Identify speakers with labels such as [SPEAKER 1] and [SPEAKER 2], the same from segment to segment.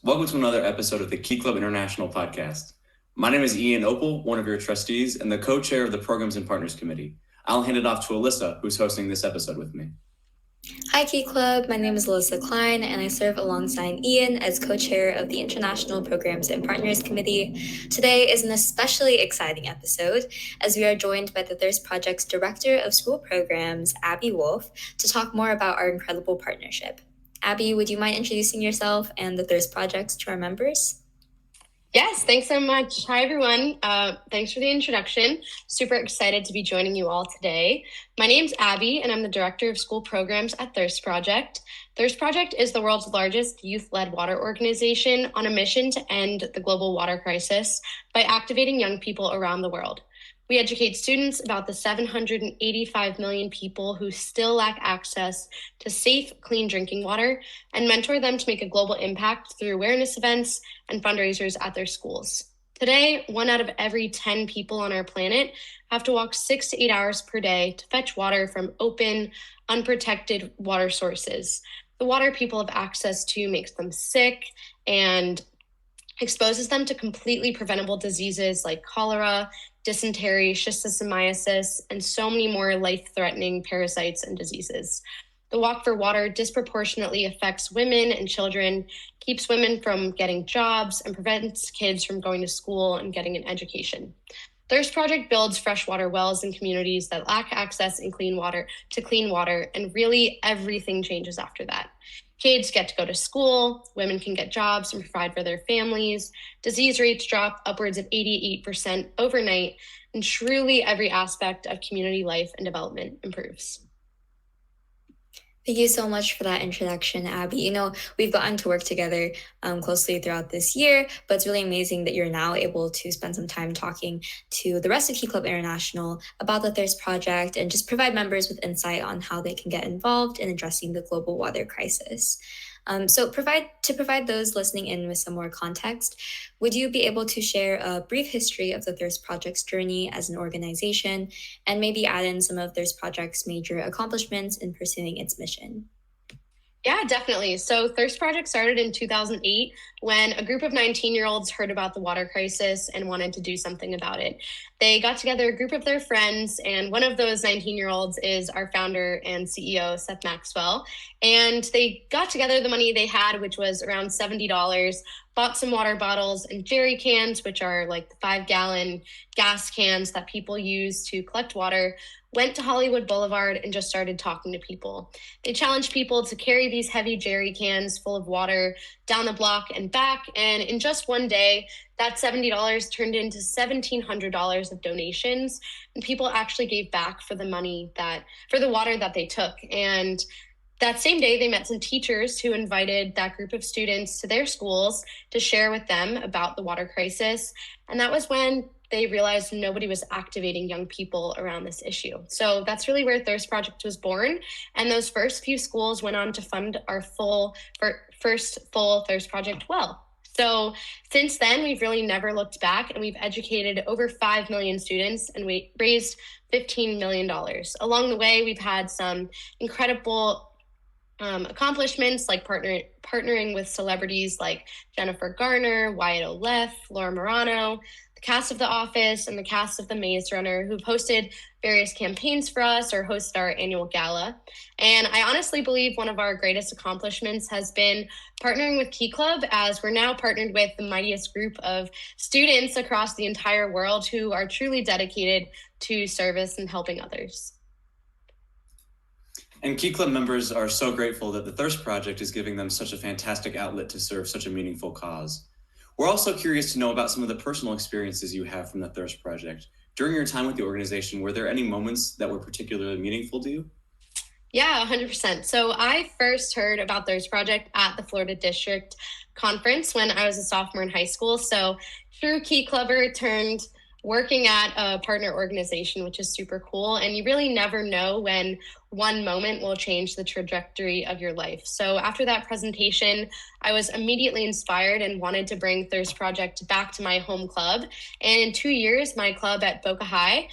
[SPEAKER 1] Welcome to another episode of the Key Club International podcast. My name is Ian Opel, one of your trustees and the co-chair of the Programs and Partners Committee. I'll hand it off to Alyssa, who's hosting this episode with me.
[SPEAKER 2] Hi Key Club, my name is Alyssa Kline and I serve alongside Ian as co-chair of the International Programs and Partners Committee. Today is an especially exciting episode as we are joined by the Thirst Project's Director of School Programs, Abby Wolfe, to talk more about our incredible partnership. Abby, would you mind introducing yourself and the Thirst Projects to our members?
[SPEAKER 3] Yes, thanks so much. Hi, everyone. Thanks for the introduction. Super excited to be joining you all today. My name's Abby, and I'm the Director of School Programs at Thirst Project. Thirst Project is the world's largest youth-led water organization on a mission to end the global water crisis by activating young people around the world. We educate students about the 785 million people who still lack access to safe, clean drinking water and mentor them to make a global impact through awareness events and fundraisers at their schools. Today, 1 out of every 10 people on our planet have to walk 6 to 8 hours per day to fetch water from open, unprotected water sources. The water people have access to makes them sick and exposes them to completely preventable diseases like cholera, dysentery, schistosomiasis, and so many more life-threatening parasites and diseases. The walk for water disproportionately affects women and children, keeps women from getting jobs, and prevents kids from going to school and getting an education. Thirst Project builds freshwater wells in communities that lack access to clean water, and really everything changes after that. Kids get to go to school, women can get jobs and provide for their families, disease rates drop upwards of 88% overnight, and truly every aspect of community life and development improves.
[SPEAKER 2] Thank you so much for that introduction, Abby. You know, we've gotten to work together closely throughout this year, but it's really amazing that you're now able to spend some time talking to the rest of Key Club International about the Thirst Project and just provide members with insight on how they can get involved in addressing the global water crisis. To provide those listening in with some more context, would you be able to share a brief history of the Thirst Project's journey as an organization and maybe add in some of Thirst Project's major accomplishments in pursuing its mission?
[SPEAKER 3] Yeah, definitely. So Thirst Project started in 2008 when a group of 19-year-olds heard about the water crisis and wanted to do something about it. They got together a group of their friends, and one of those 19-year-olds is our founder and CEO, Seth Maxwell. And they got together the money they had, which was around $70, bought some water bottles and jerry cans, which are like the 5-gallon gas cans that people use to collect water, went to Hollywood Boulevard and just started talking to people. They challenged people to carry these heavy jerry cans full of water down the block and back. And in just one day, that $70 turned into $1,700 of donations. And people actually gave back for the water that they took. And that same day, they met some teachers who invited that group of students to their schools to share with them about the water crisis. And that was when they realized nobody was activating young people around this issue. So that's really where Thirst Project was born. And those first few schools went on to fund our first full Thirst Project well. So since then, we've really never looked back, and we've educated over 5 million students, and we raised $15 million. Along the way, we've had some incredible accomplishments like partnering with celebrities like Jennifer Garner, Wyatt Oleff, Laura Marano, the cast of The Office, and the cast of The Maze Runner, who've hosted various campaigns for us or hosted our annual gala. And I honestly believe one of our greatest accomplishments has been partnering with Key Club, as we're now partnered with the mightiest group of students across the entire world who are truly dedicated to service and helping others.
[SPEAKER 1] And Key Club members are so grateful that the Thirst Project is giving them such a fantastic outlet to serve such a meaningful cause. We're also curious to know about some of the personal experiences you have from the Thirst Project. During your time with the organization, were there any moments that were particularly meaningful to you?
[SPEAKER 3] Yeah, 100%. So I first heard about Thirst Project at the Florida District Conference when I was a sophomore in high school. So through Key Clubber turned working at a partner organization, which is super cool. And you really never know when one moment will change the trajectory of your life. So after that presentation, I was immediately inspired and wanted to bring Thirst Project back to my home club. And in 2 years, my club at Boca High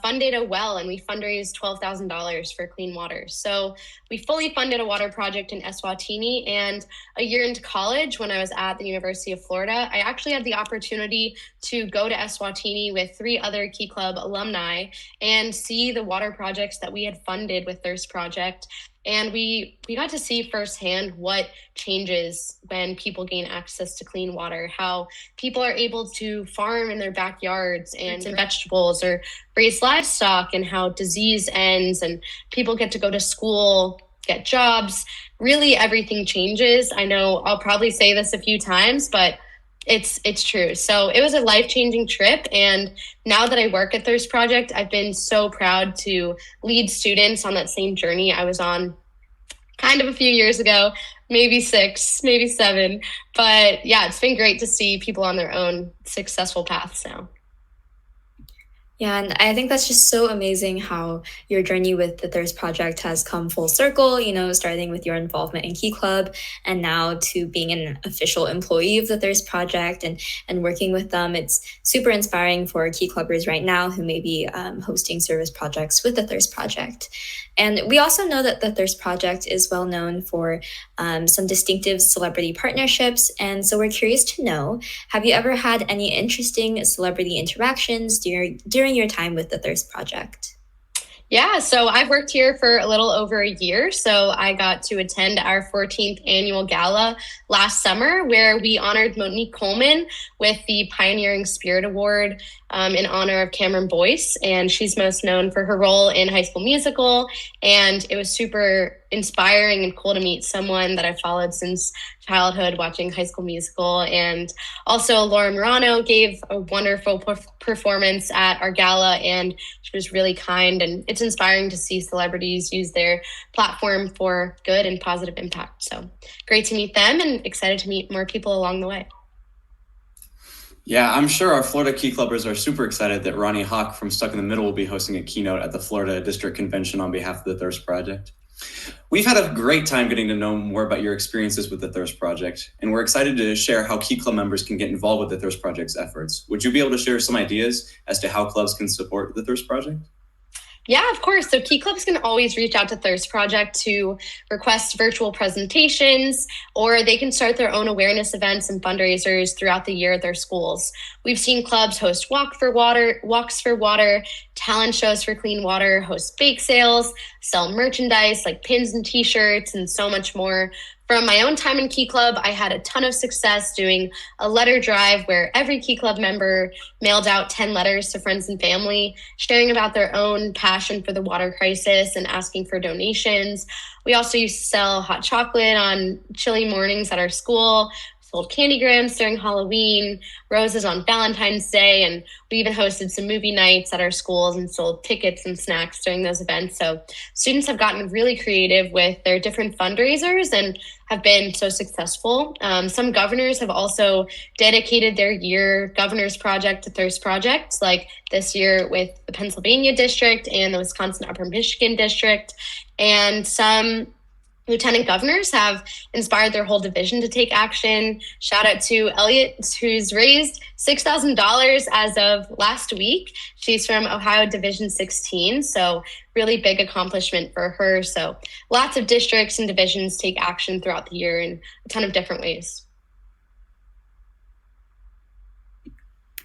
[SPEAKER 3] funded a well, and we fundraised $12,000 for clean water. So we fully funded a water project in Eswatini. And a year into college, when I was at the University of Florida, I actually had the opportunity to go to Eswatini with 3 other Key Club alumni and see the water projects that we had funded with Thirst Project. And we got to see firsthand what changes when people gain access to clean water, how people are able to farm in their backyards and vegetables or raise livestock, and how disease ends and people get to go to school, get jobs. Really, everything changes. I know I'll probably say this a few times, but it's true. So it was a life-changing trip. And now that I work at Thirst Project, I've been so proud to lead students on that same journey I was on kind of a few years ago, maybe 6, maybe 7. But yeah, it's been great to see people on their own successful paths now.
[SPEAKER 2] Yeah, and I think that's just so amazing how your journey with the Thirst Project has come full circle, starting with your involvement in Key Club and now to being an official employee of the Thirst Project and working with them. It's super inspiring for Key Clubbers right now who may be hosting service projects with the Thirst Project. And we also know that the Thirst Project is well known for some distinctive celebrity partnerships. And so we're curious to know, have you ever had any interesting celebrity interactions during your time with the Thirst Project?
[SPEAKER 3] Yeah, so I've worked here for a little over a year. So I got to attend our 14th annual gala last summer, where we honored Monique Coleman with the Pioneering Spirit Award in honor of Cameron Boyce. And she's most known for her role in High School Musical. And it was super inspiring and cool to meet someone that I've followed since childhood, watching High School Musical. And also Laura Morano gave a wonderful performance at our gala, and she was really kind. And it's inspiring to see celebrities use their platform for good and positive impact. So great to meet them, and excited to meet more people along the way.
[SPEAKER 1] Yeah, I'm sure our Florida Key Clubbers are super excited that Ronnie Hawk from Stuck in the Middle will be hosting a keynote at the Florida District Convention on behalf of the Thirst Project. We've had a great time getting to know more about your experiences with the Thirst Project, and we're excited to share how Key Club members can get involved with the Thirst Project's efforts. Would you be able to share some ideas as to how clubs can support the Thirst Project?
[SPEAKER 3] Yeah, of course. So Key Clubs can always reach out to Thirst Project to request virtual presentations, or they can start their own awareness events and fundraisers throughout the year at their schools. We've seen clubs host walks for water, talent shows for clean water, host bake sales, sell merchandise like pins and t-shirts, and so much more. From my own time in Key Club, I had a ton of success doing a letter drive where every Key Club member mailed out 10 letters to friends and family, sharing about their own passion for the water crisis and asking for donations. We also used to sell hot chocolate on chilly mornings at our school, sold candygrams during Halloween, roses on Valentine's Day, and we even hosted some movie nights at our schools and sold tickets and snacks during those events. So students have gotten really creative with their different fundraisers and have been so successful. Some governors have also dedicated their year governor's project to Thirst Project, like this year with the Pennsylvania district and the Wisconsin Upper Michigan district. And some lieutenant governors have inspired their whole division to take action. Shout out to Elliot, who's raised $6,000 as of last week. She's from Ohio Division 16, so really big accomplishment for her. So lots of districts and divisions take action throughout the year in a ton of different ways.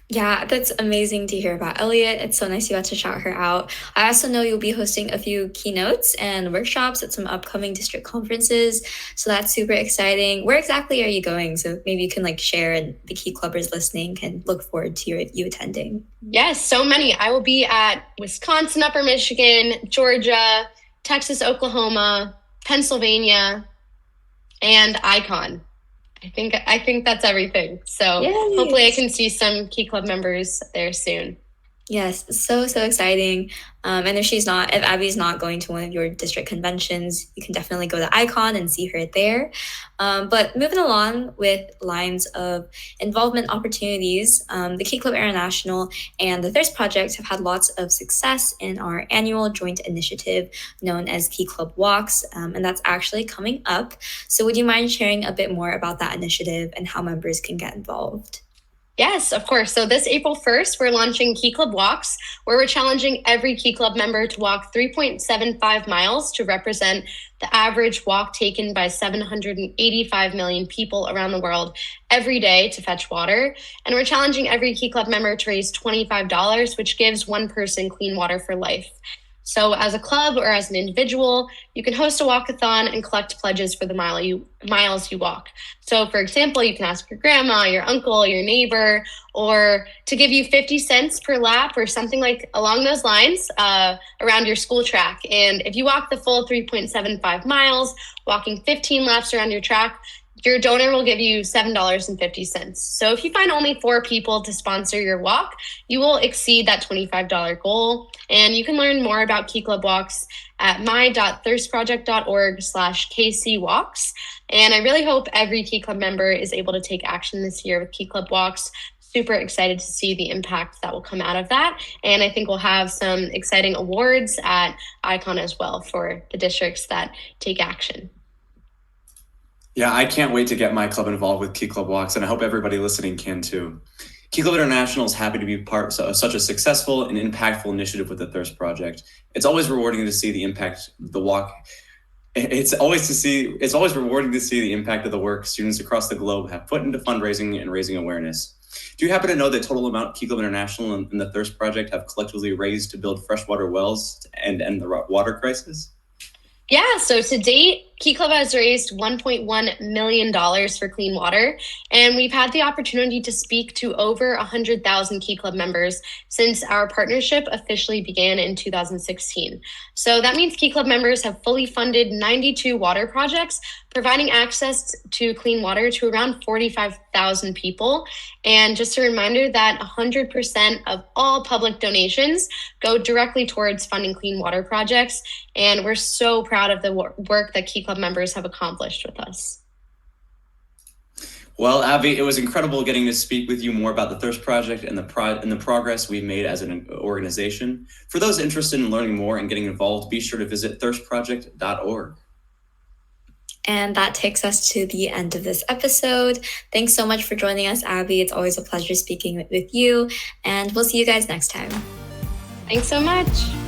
[SPEAKER 2] Yeah, that's amazing to hear about Elliot. It's so nice you got to shout her out. I also know you'll be hosting a few keynotes and workshops at some upcoming district conferences. So that's super exciting. Where exactly are you going? So maybe you can share, and the Key Clubbers listening can look forward to you attending.
[SPEAKER 3] Yes, so many. I will be at Wisconsin, Upper Michigan, Georgia, Texas, Oklahoma, Pennsylvania, and Icon. I think that's everything. So Yay. Hopefully I can see some Key Club members there soon.
[SPEAKER 2] Yes, so exciting. And if Abby's not going to one of your district conventions, you can definitely go to Icon and see her there. But moving along with lines of involvement opportunities, the Key Club International and the Thirst Project have had lots of success in our annual joint initiative known as Key Club Walks, and that's actually coming up. So would you mind sharing a bit more about that initiative and how members can get involved?
[SPEAKER 3] Yes, of course. So this April 1st, we're launching Key Club Walks, where we're challenging every Key Club member to walk 3.75 miles to represent the average walk taken by 785 million people around the world every day to fetch water. And we're challenging every Key Club member to raise $25, which gives one person clean water for life. So as a club or as an individual, you can host a walkathon and collect pledges for the miles you walk. So for example, you can ask your grandma, your uncle, your neighbor, or to give you 50 cents per lap or something like along those lines around your school track. And if you walk the full 3.75 miles, walking 15 laps around your track, your donor will give you $7.50. So if you find only 4 people to sponsor your walk, you will exceed that $25 goal. And you can learn more about Key Club Walks at my.thirstproject.org/KCWalks. And I really hope every Key Club member is able to take action this year with Key Club Walks. Super excited to see the impact that will come out of that. And I think we'll have some exciting awards at Icon as well for the districts that take action.
[SPEAKER 1] Yeah, I can't wait to get my club involved with Key Club Walks, and I hope everybody listening can too. Key Club International is happy to be part of such a successful and impactful initiative with the Thirst Project. It's always rewarding to see the impact of the walk. It's always rewarding to see the impact of the work students across the globe have put into fundraising and raising awareness. Do you happen to know the total amount Key Club International and the Thirst Project have collectively raised to build freshwater wells and end the water crisis?
[SPEAKER 3] Yeah, so to date, Key Club has raised $1.1 million for clean water, and we've had the opportunity to speak to over 100,000 Key Club members since our partnership officially began in 2016. So that means Key Club members have fully funded 92 water projects, providing access to clean water to around 45,000 people. And just a reminder that 100% of all public donations go directly towards funding clean water projects. And we're so proud of the work that Key Club members have accomplished with us.
[SPEAKER 1] Well, Abby, it was incredible getting to speak with you more about the Thirst Project and the progress we've made as an organization. For those interested in learning more and getting involved, be sure to visit thirstproject.org.
[SPEAKER 2] And that takes us to the end of this episode. Thanks so much for joining us, Abby. It's always a pleasure speaking with you, and we'll see you guys next time.
[SPEAKER 3] Thanks so much.